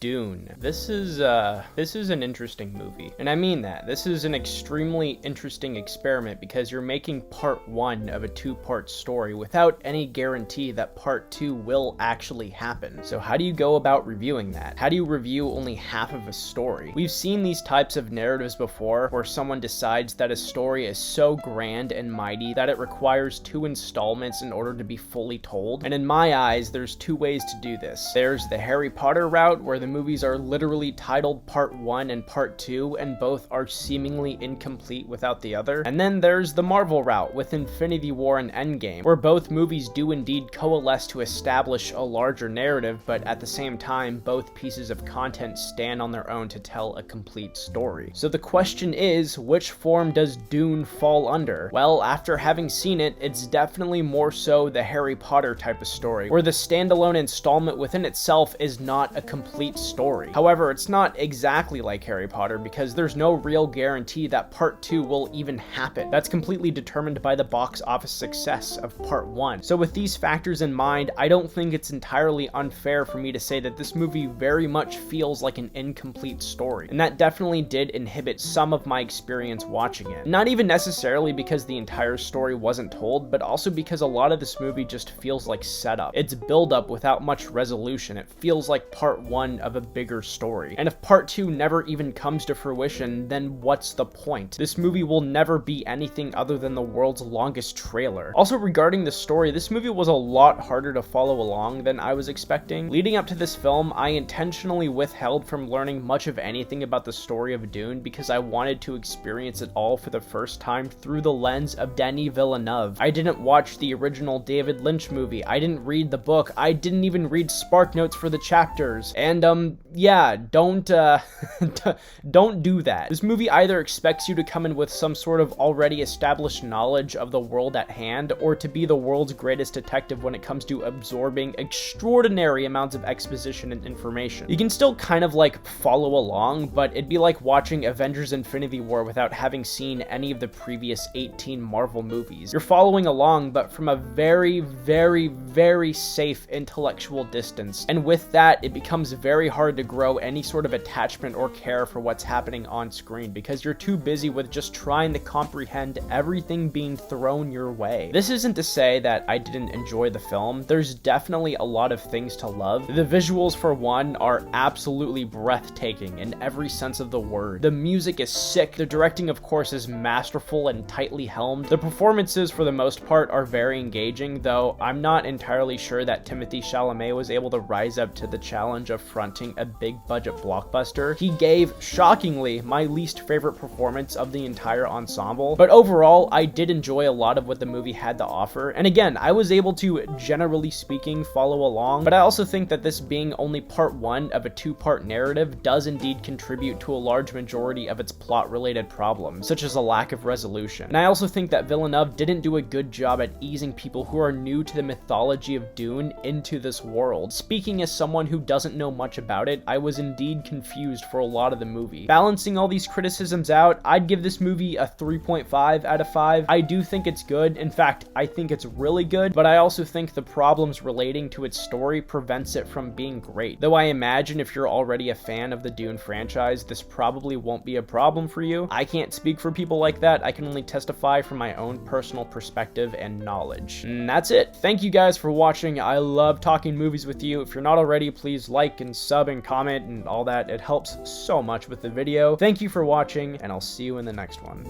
Dune. This is an interesting movie. And I mean that. This is an extremely interesting experiment because you're making part one of a two-part story without any guarantee that part two will actually happen. So how do you go about reviewing that? How do you review only half of a story? We've seen these types of narratives before where someone decides that a story is so grand and mighty that it requires two installments in order to be fully told. And in my eyes, there's two ways to do this. There's the Harry Potter route, where the movies are literally titled Part 1 and Part 2, and both are seemingly incomplete without the other. And then there's the Marvel route with Infinity War and Endgame, where both movies do indeed coalesce to establish a larger narrative, but at the same time, both pieces of content stand on their own to tell a complete story. So the question is, which form does Dune fall under? Well, after having seen it, it's definitely more so the Harry Potter type of story, where the standalone installment within itself is not a complete story. However, it's not exactly like Harry Potter because there's no real guarantee that part 2 will even happen. That's completely determined by the box office success of part 1. So with these factors in mind, I don't think it's entirely unfair for me to say that this movie very much feels like an incomplete story. And that definitely did inhibit some of my experience watching it. Not even necessarily because the entire story wasn't told, but also because a lot of this movie just feels like setup. It's build up without much resolution. It feels like part 1 of a bigger story. And if part 2 never even comes to fruition, then what's the point? This movie will never be anything other than the world's longest trailer. Also, regarding the story, this movie was a lot harder to follow along than I was expecting. Leading up to this film, I intentionally withheld from learning much of anything about the story of Dune because I wanted to experience it all for the first time through the lens of Denis Villeneuve. I didn't watch the original David Lynch movie. I didn't read the book. I didn't even read spark notes for the chapters. And yeah, don't do that. This movie either expects you to come in with some sort of already established knowledge of the world at hand, or to be the world's greatest detective when it comes to absorbing extraordinary amounts of exposition and information. You can still kind of like follow along, but it'd be like watching Avengers Infinity War without having seen any of the previous 18 Marvel movies. You're following along, but from a very, very, very safe intellectual distance. And with that, it becomes very hard to grow any sort of attachment or care for what's happening on screen because you're too busy with just trying to comprehend everything being thrown your way. This isn't to say that I didn't enjoy the film. There's definitely a lot of things to love. The visuals, for one, are absolutely breathtaking in every sense of the word. The music is sick. The directing, of course, is masterful and tightly helmed. The performances, for the most part, are very engaging, though I'm not entirely sure that Timothée Chalamet was able to rise up to the challenge of fronting a big budget blockbuster. He gave, shockingly, my least favorite performance of the entire ensemble, but overall, I did enjoy a lot of what the movie had to offer, and again, I was able to, generally speaking, follow along, but I also think that this being only part 1 of a two-part narrative does indeed contribute to a large majority of its plot-related problems, such as a lack of resolution. And I also think that Villeneuve didn't do a good job at easing people who are new to the mythology of Dune into this world. Speaking as someone who doesn't know much about it, I was indeed confused for a lot of the movie. Balancing all these criticisms out, I'd give this movie a 3.5 out of 5. I do think it's good. In fact, I think it's really good, but I also think the problems relating to its story prevents it from being great. Though I imagine if you're already a fan of the Dune franchise, this probably won't be a problem for you. I can't speak for people like that. I can only testify from my own personal perspective and knowledge. And that's it. Thank you guys for watching. I love talking movies with you. If you're not already, please like and sub and comment and all that. It helps so much with the video. Thank you for watching, and I'll see you in the next one.